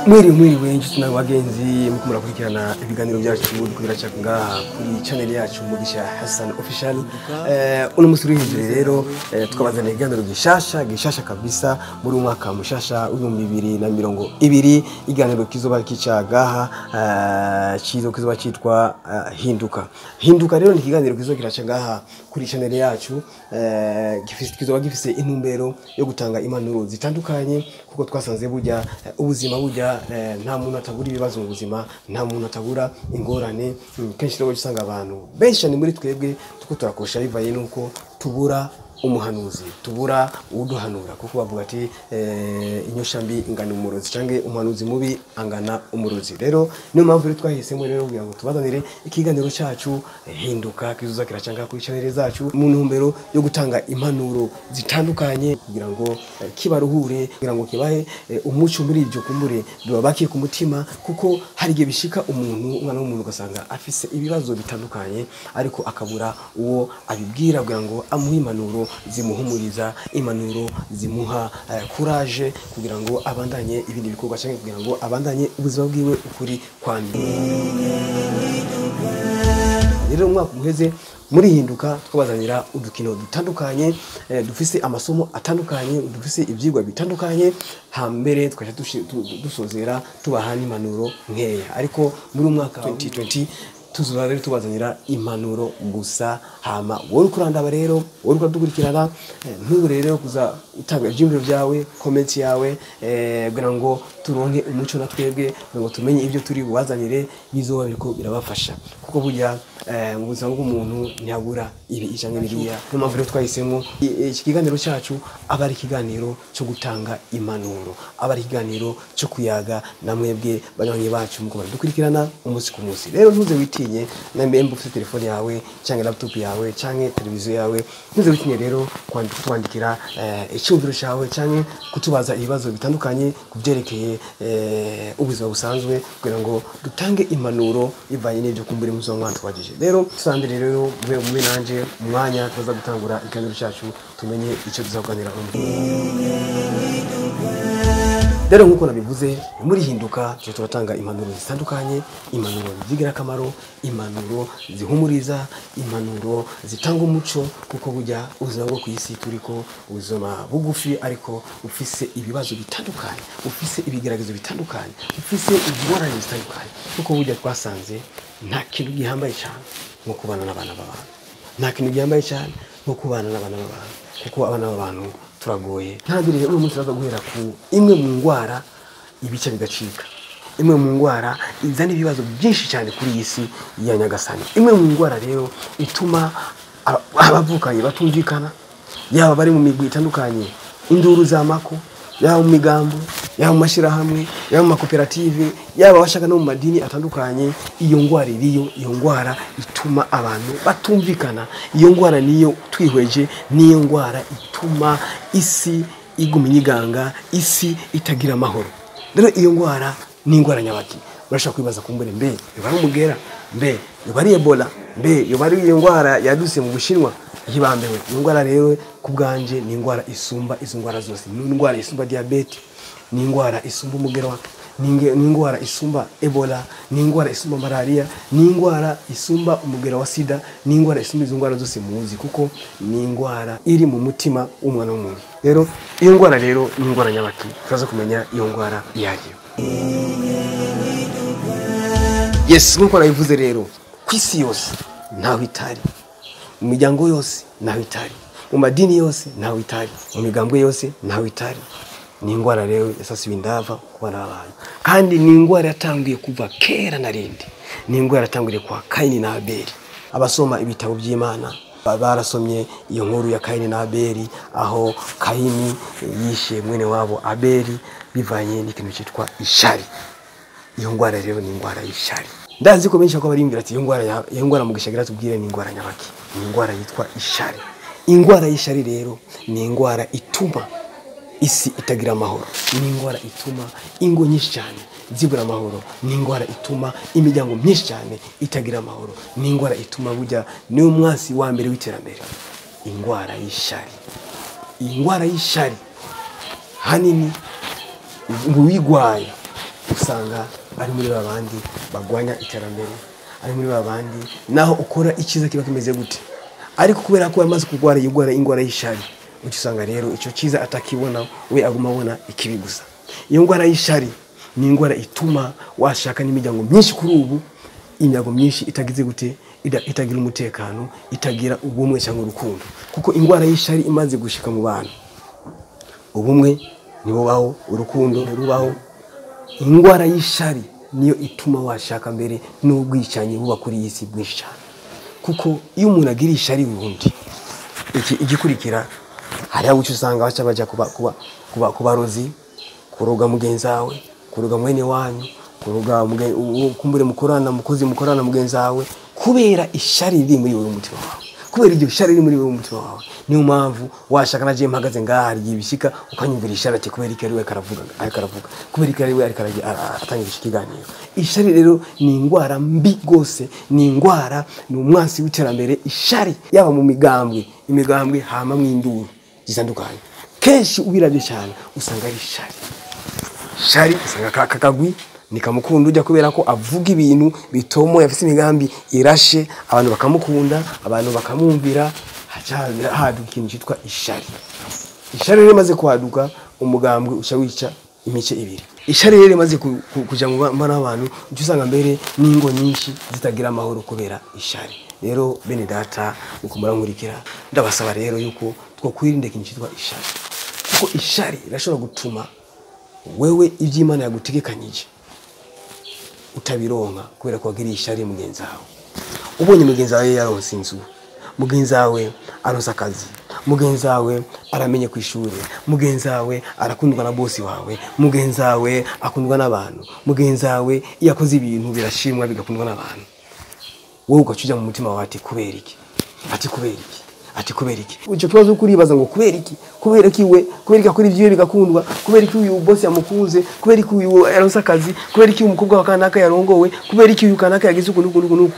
Mwiriwe inshuti n'abagenzi muko murakurikirana ibiganiro byacu biraca ngaha kuri channel yacu Mugisha Hassan Official. Uno musuri hejuru rero tukabazana ibiganiro gishasha kabisa muri umwaka mushasha w'2020. Iganiro kizoba kicagaha kizoba cyitwa Hinduka rero ni ikiganiro kizoba kiraca ngaha kuri channel yacu kizoba gifise intumbero yo gutanga impanuro zitandukanye kuko twasanze burya ubuzima burya nta muntu atabura ibibazo mu buzima, nta muntu atabura ingorane. Kenshi rero usanga abantu benshi ni muri twebwe tuko turakosha bivaye nuko tubura umuhanuzi, tubura uduhanura kuko bavuga ati inyoshambi ingana umurozi canke umuhanuzi mubi angana umurozi. Rero niyo mpamvu rero twahisemo rero kugira ngo tubazanire ikiganiro cyacu Hinduka kizuza kiracanga kuri channel zacu mu ntumbero yo gutanga impanuro zitandukanye kugira ngo kibaruhure, kugira ngo kibahe umuco muri ibyo kumbure bibabakiye ku mutima kuko hari igihe bishika umwana w'umuntu ugasanga afise ibibazo bitandukanye ariko akabura uwo abibwira kugira ngo amuhe impanuro zimuhumuriza, impanuro zimuha courage kugira ngo abandanye ibindi bikorwa cyangwa kugira ngo abandanye ubuzima bwiwe ukuri kwandi. Rero umwaka muheze muri Hinduka twabazanira udukino dutandukanye, dufise amasomo atandukanye, dufise ibyigwa bitandukanye, hambere twaje dusozera tubahana impanuro nkeya. Ariko muri umwaka 2020 tuzoba rero tubazanira impanuro gusa. Hama wowe kurandaba rero wowe ukadukurikirana ntubure rero kuza utanga ibyumviro byawe, comment yawe kugira ngo turonke umuco na twebwe ngo tumenye ibyo turi bubazanire bizoba biriko birabafasha kuko burya mu buzima bw'umuntu ntiyabura ibi ijambo biriya. No mpamvu rero twahisemo iki kiganiro cyacu aba ari ikiganiro cyo gutanga impanuro, aba ari ikiganiro cyo kuyaga na mwebwe banywanyi bacu muko baradukurikirana umunsi ku munsi. Rero ntuze witinye na mbembe ufite telefone yawe cyangwa laptop yawe cyangwa televiziyo yawe, ntuze witinye rero kwandikira icyumviro cyawe cyangwa kutubaza ibibazo bitandukanye kubyerekeye ubuzima busanzwe kugira ngo dutange impanuro ivanye n'ibyo kumbure mu zonwa twagije. Rero tusandire rero mube nanje umwanya tuza gutangura ikiganiro cyacu tumenye icyo tuzaganira Rero nkuko nabivuze muri Hinduka cyo turatanga impanuro zitandukanye, impanuro zigira akamaro, impanuro zihumuriza, impanuro zitanga umuco kuko burya ubuzima bwo kwisi turiko ubuzima bugufi ariko ufise ibibazo bitandukanye, ufise ibigeragezo bitandukanye, ufise ingorane zitandukanye kuko burya twasanze nta kintu gihambaye cyane nko kubana n'abana b'abantu, nta kintu gihambaye cyane nko kubana n'abana b'abantu kuko abana b'abantu turagoye. Kandi rero uyu munsi turaza guhera ku imwe mu ngwara ibice bigacika, imwe mu ngwara izana ibibazo byinshi cyane kuri iyi si ya Nyagasani. Imwe mu ngwara rero ituma abavukanye batumvikana, yaba bari mu migwi itandukanye, induru z'amako, yaba mu migambo, yaba mu mashirahamwe, yaba mu makoperative, yaba bashaka no mu madini atandukanye. Iyo ngwara iriyo, iyo ngwara ituma abantu batumvikana. Iyo ngwara niyo twihweje, niyo ngwara ituma isi iguma inyiganga, isi itagira amahoro. Rero iyo ngwara ni ingwara nyabaki. Urashaka kwibaza kumbure mbe yoba umugera, mbe yoba ari Ebola, mbe yoba ari iyo ngwara yaduse mu Bushinwa hibambewe. Iyo ngwara rero kubganje ni ingwara isumba izo ngwara zose. Ni ingwara isumba diabete, ni ingwara isumba umugera, ni ingwara isumba Ebola, ni ingwara isumba malaria, ni ingwara isumba umugera wa sida, ni ingwara isumba izo ngwara zose muzi kuko ni ingwara iri mu mutima w'umwana w'umuntu. Rero iyo ngwara rero ni ingwara nyabaki. Turaza kumenya iyo ngwara yagiye. Yes, nkuko nabivuze rero kwisi yose ntaho itari, mu miryango yose ntaho itari, mu madini yose ntaho itari, mu migambo yose ntaho itari. Ni ingwara rero yasasiwe indava ku bana b'abantu, kandi ni ingwara yatangiye kuva kera na rindi. Ni ingwara yatangiriye kwa Kaini na Abeli. Abasoma ibitabo by'Imana barasomye iyo nkuru ya Kaini na Abeli, aho Kaini yishe mwene wabo Abeli bivanye n'ikintu cyitwa ishari. Iyo ngwara rero ni ingwara y'ishari. Ndazi ko benshi ko barimbira ati iyo ngwara Mugisha gira tubwire ni ingwara nyabaki. Ni ingwara yitwa ishari. Ingwara y'ishari rero ni ingwara ituma isi itagira amahoro, ni ingwara ituma ingo nyinshi cyane zibura amahoro, ni ingwara ituma imiryango myinshi cyane itagira amahoro, ni ingwara ituma burya ni umwasi wa mbere w'iterambere. Ingwara y'ishari. Ingwara y'ishari hanini ubuyigwaye usanga ari muri babandi bagwanya iterambere, ari muri babandi naho ukora ikiza kiba kimeze gute, ariko kubera ko yamaze kugwara ingwara y'ishari, usanga rero ico kiza atakibona, we aguma abona ikibi gusa. Iyo ngwara y'ishari ni ingwara ituma washaka n'imiryango myinshi kuri ubu, imyago myinshi itagize gute, itagira umutekano, itagira ubumwe cyangwa urukundo, kuko ingwara y'ishari imaze gushika mu bantu, ubumwe nibo baho, urukundo rubaho. Ingwara y'ishari niyo ituma washaka mbere n'ubwicanyi buba kuri iyi si bwinshi cyane, kuko iyo umuntu agira ishari wundi igikurikira hari aho usanga baca baja kubarozi, kuroga mugenzi wawe, kuroga mwene wanyu, kuroga kumbure mukorana mugenzi wawe, kubera ishari riri muri wowe umutima wawe, kubera iryo shari riri muri wowe umutima wawe. Niyo mpamvu washaka naje mpagaze ngaha ryibishika ukanyumvira ishari ati kubera iki ari we karavuga, kubera iki ari we atangira ikiganiro. Ishari rero ni ingwara mbi gose, ni ingwara, ni umwansi w'iterambere. Ishari yaba mu imigambwe hama mw'induru zitandukanye, kenshi ubiravye cyane usanga ari ishari usanga kakagwi nikamukunda ujya kubera ko avuga ibintu bitomo, yafise imigambi irashe, abantu bakamukunda, abantu bakamumvira, haduka ikintu cyitwa ishari. Ishari rero maze kwaduka, umugambwe uca wica imice ibiri. Ishari rero maze kuja mu bana abantu, usanga mbere n'ingo nyinshi zitagira amahoro kubera ishari. Rero bene data ukumara nkurikira, ndabasaba rero yuko twokwirinde ikintu cyitwa ishari, kuko ishari irashobora gutuma wewe ivy'Imana yagutegekanyije utabironka kubera ko wagiriye ishari mugenzi wawe. Ubonye mugenzi wawe yaronse inzu, mugenzi wawe aronse akazi, mugenzi wawe aramenye ku ishuri, mugenzi wawe arakundwa na bosi wawe, mugenzi wawe akundwa n'abantu, mugenzi wawe yakoze ibintu birashimwa bigakundwa n'abantu, wowe ugacuja mu mutima wawe ati kubera iki, ati kubera iki. Uco kibazo kuribaza ngo kubera iki, kubera iki akora ivyo bigakundwa, kubera iki uyu bosi yamukunze, kubera iki uyu yaronse akazi, kubera iki umukobwa wa kanaka yarongowe, kubera iki uyu kanaka yagize ukuntu.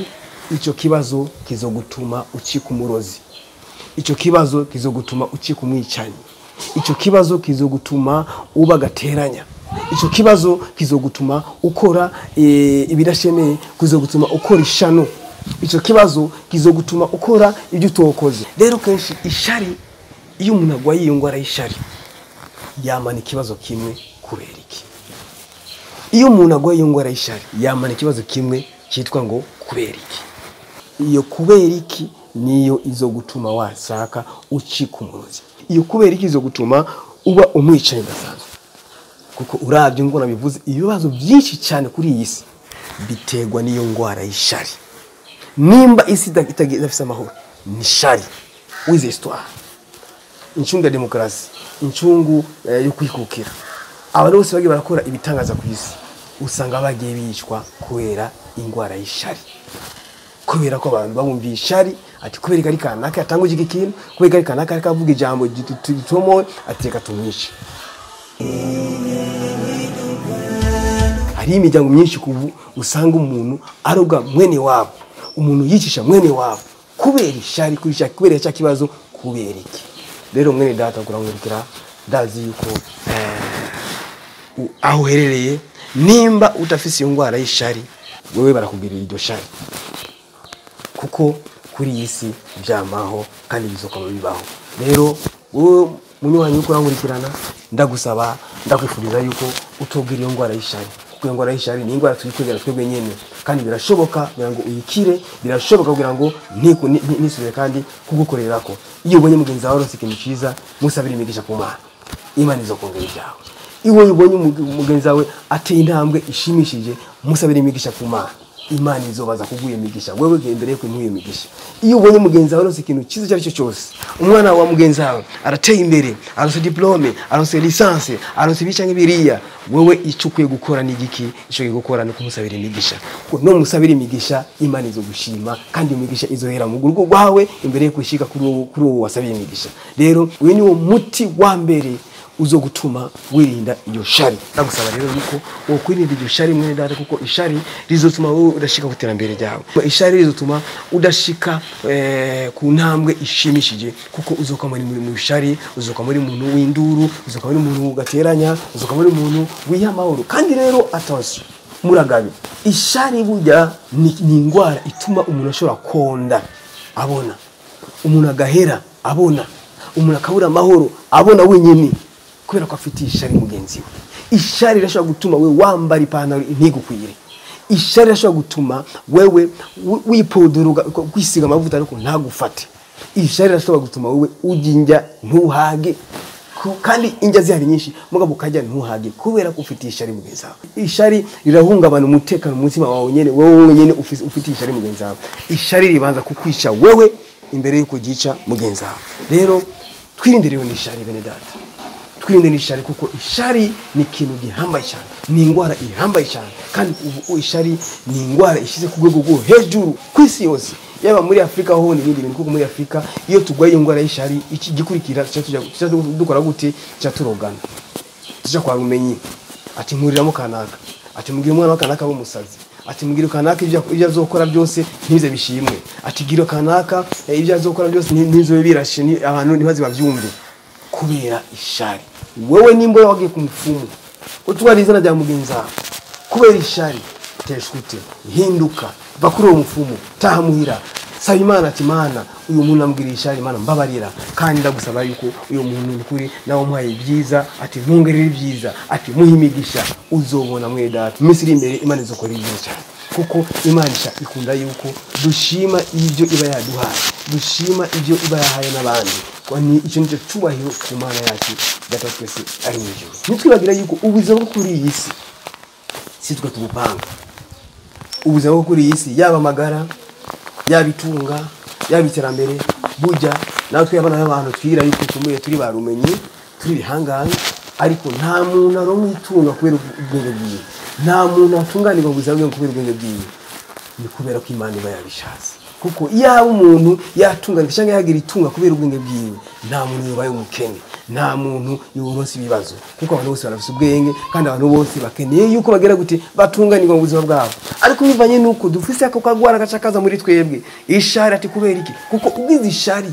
Ico kibazo kizogutuma ucika umurozi, ico kibazo kizogutuma ucika umwicanyi, ico kibazo kizogutuma uba gateranya, ico kibazo kizogutuma ukora ibidashemeye, kizogutuma ukora ishano, ico kibazo kizogutuma ukora ibyo utokoze. Rero kenshi ishari, iyo umuntu agwaye iyo ngwara y'ishari, yamana ikibazo kimwe kubera iki. Iyo umuntu agwaye iyo ngwara y'ishari, yamana ikibazo kimwe cyitwa ngo kubera iki. Iyo kubera iki niyo izogutuma washaka ucika umurozi, iyo kubera iki izogutuma uba umwicanyi gasanzwe, kuko uravye ngo nabivuze ibibazo byinshi cyane kuri iyi si biterwa n'iyo ngwara y'ishari. Nimba isi idafise amahoro ni shari, wize histoire, incungu ya demokrasi, incungu yo kwikukira, abantu bose bagiye barakora ibitangaza ku isi usanga bagiye bicwa kubera ingwara y'ishari, kubera ko abantu babumviye ishari ati kubera ari kanaka yatanguje iki kintu, kubera ari kanaka akavuga ijambo gitomo ati reka tumwishe. Hari imiryango myinshi kubu usanga umuntu aroga mwene wabo, umuntu yicisha mwene wabo kubera ishari, kubera cya kibazo kubera iki. Rero mwene data kurangurikira, ndazi yuko aho herereye, nimba utafise ingwara y'ishari, wewe barakubwirira iryo shari, kuko kuri iyi si byamaho kandi bizokoma bibaho. Rero wowe munywanyi uko kurangurikirana, ndagusaba ndakwifuriza yuko utobwira iyo ngwara y'ishari, kuko iyo ngwara y'ishari ni ingwara turikwegera twebwe nyene, kandi birashoboka kugira ngo uyikire, birashoboka kugira ngo nisubire kandi kugukorerako. Iyo ubonye mugenzi wawe aronse ikintu cyiza, musabire imigisha ku Mana, Imana izokongera ibyawe. Iyo ubonye mugenzi wawe ateye intambwe ishimishije, musabire imigisha ku Mana, Imana izobaza kuguye imigisha, wewe gendere ko ntuye imigisha. Iyo ubonye mugenzi wawe aronse ikintu cyiza cyari cyo cyose, umwana wa mugenzi wawe arateye imbere, aronse diplome, aronse licence, aronse bicanye biriya, wewe icukwiye gukora ni giki? Ico gukora no kumusabira imigisha. No musabira imigisha, Imana izogushima kandi imigisha izohera mu gurugo rwawe imbere yo kwishika kuri uwo wasabiye imigisha. Rero uyu ni wo muti wa mbere uzogutuma wirinda iyo shari. Ndagusaba rero yuko wo kwirinda iyo shari mwene data, kuko ishari rizotuma wowe udashika ku iterambere ryawe. Ishari rizotuma udashika ku ntambwe ishimishije, kuko uzoka muri mu shari, uzoka muri muntu w'induru, uzoka muri muntu ugateranya, uzoka muri muntu wiyamahoro. Kandi rero attention muragabe, ishari burya ni ingwara ituma umuntu ashobora konda abona, umuntu agahera abona, umuntu akabura amahoro abona wenyine, kubera ko afite ishari mugenzi we. Ishari rashobora gutuma we wambara ipantaro ntigukwire. Ishari rashobora gutuma wewe wipoduruga kwisiga amavuta ariko ntagufate. Ishari rashobora gutuma wewe ujinja ntuhage, kandi injya zihari nyinshi mugabo ukajya ntuhage kubera ko ufite ishari mugenzi wawe. Ishari rirahungabana umutekano mu mutima wawe nyene, wewe nyene ufite ishari mugenzi wawe. Ishari ribanza kukwica wewe imbere yuko gica mugenzi wawe. Rero twirinde rero n'ishari bene data, twirinde n'ishari, kuko ishari ni ikintu gihambaye cyane, ni ingwara ihambaye cyane, kandi ishari ni ingwara ishize ku rwego rwo hejuru ku isi yose, yaba muri Afrika ho n'ibindi bintu. Kuko muri Afrika iyo tugwaye ingwara y'ishari iki gikurikira cyo dukora gute, cyaturogana cyo kwa rumenyi, ati muriramo kanaka, ati mugire umwana wakanaka bo musazi, ati mugire kanaka ibyo azokora byose ntize bishimwe, ati giro kanaka ibyo azokora byose ntizo birashe, ni abantu ntibazi bavyumve kubera ishari. Wewe nimbo wagiye ku mfumu utwariza na bya mugenzi wawe kubera ishari, teshute hinduka bakuri uwo mfumu, taha muhira, saba Imana ati Mana uyu muntu amubwira ishari, Mana mbabarira, kandi ndagusaba yuko uyu muntu n'ukuri nawo muhaye ibyiza, ati ntungerere ibyiza, ati muhimigisha, uzobona mwe data misiri imbere Imana izokora ibyiza cyane. Kuko Imana ikunda yuko dushima ibyo iba yaduhaye, dushima ibyo iba yahaye n'abandi, kwani icyo nicyo cyubahiro ku Mana yacu data twese ari mu ijuru. Nitwibagira yuko ubuzima bwo kuri iyi si si twe tubupanga. Ubuzima bwo kuri iyi si, yaba amagara, yaba itunga, yaba iterambere, burya natwe abana n'abantu twira yuko tumwe turi barumenye, turi bihangana, ariko nta muntu aronka itunga kubera ubwenge bwiwe, nta muntu atunganirwa ubuzima bwe kubera ubwenge bwiwe, ni kubera ko Imana iba yabishatse. Kuko yaba umuntu yatunganirwa cyangwa yagira itunga kubera ubwenge bwiwe, nta muntu yubaye umukene, nta muntu yuronse ibibazo, kuko abantu bose barafite ubwenge, kandi abantu bose bakeneye yuko bagera gute batunganirwa mu buzima bwabo. Ariko bivanye nuko dufise ako kagwara gacakaza muri twebwe ishari. Ati kubera iki? Kuko ugize ishari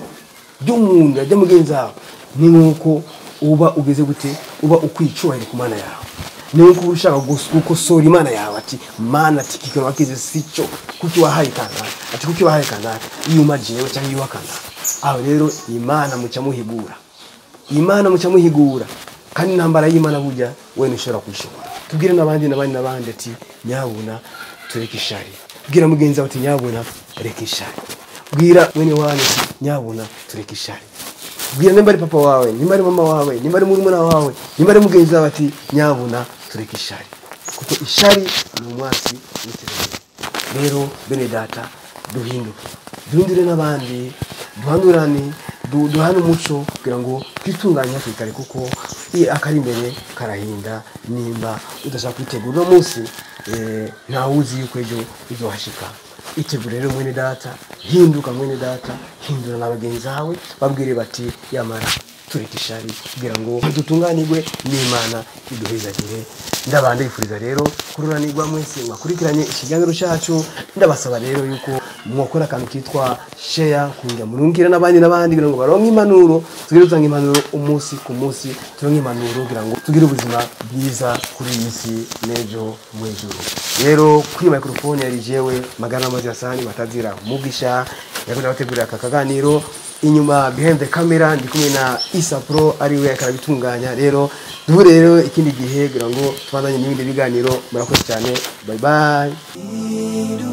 ry'umuntu rya mugenzi wawe, ni nuko uba ugeze gute, uba ukwicuhira ku Mana yawe, ni uko ushaka gukosora Imana yawe. Ati Mana ati kikano wakize sico, kuki wahaye kanaka, ati kuki wahaye kanaka, iyo umajewe cyangwa iyo wakana. Aho rero Imana muca muhigura, Imana muca muhigura, kandi ntambara y'Imana burya we nishobora kwishobora. Tubwire n'abandi ati nyabuna tureke ishari. Bwira mugenzi wawe ati nyabuna reka ishari. Bwira mwene wanyu ati nyabuna tureke ishari. Bwira nimba ari papa wawe, nimba ari mama wawe, nimba ari murumuna wawe, nimba ari mugenzi wawe ati nyabuna tureke ishari, kuko ishari ni umwasi w'iterambere. Rero bene data duhinduke, duhindure n'abandi, duhandurane, duhane umuco kugira ngo twitunganye hakiri kare, kuko akari imbere karahinda. Nimba udashaka kwitegura uno munsi, ntawe uzi yuko ejo uzohashika. Itegure rero mwene data, hinduka mwene data, hindura n'abagenzi bawe, babwire bati yamara tureke ishari kugira ngo dutunganirwe n'Imana iduhezagire. Ndabanda yifuriza rero kururanirwa mwese mwakurikiranye ikiganiro cyacu. Ndabasaba rero yuko mwakora akantu kitwa share, kunga murungikira n'abandi kugira ngo baronke impanuro, tugire utanga impanuro umunsi ku munsi, turonke impanuro kugira ngo tugire ubuzima bwiza kuri iyi si n'ejo mu ijuru. Rero kuri microphone yari jewe Magana Amazirasani Batazira Mugisha, yakunda bategurira aka kaganiro. Inyuma behind the camera ndi kumwe na Isa Pro, ari we akarabitunganya. Rero duhure rero ikindi gihe kugira ngo tubandanye n'ibindi biganiro. Murakoze cyane, bye bye.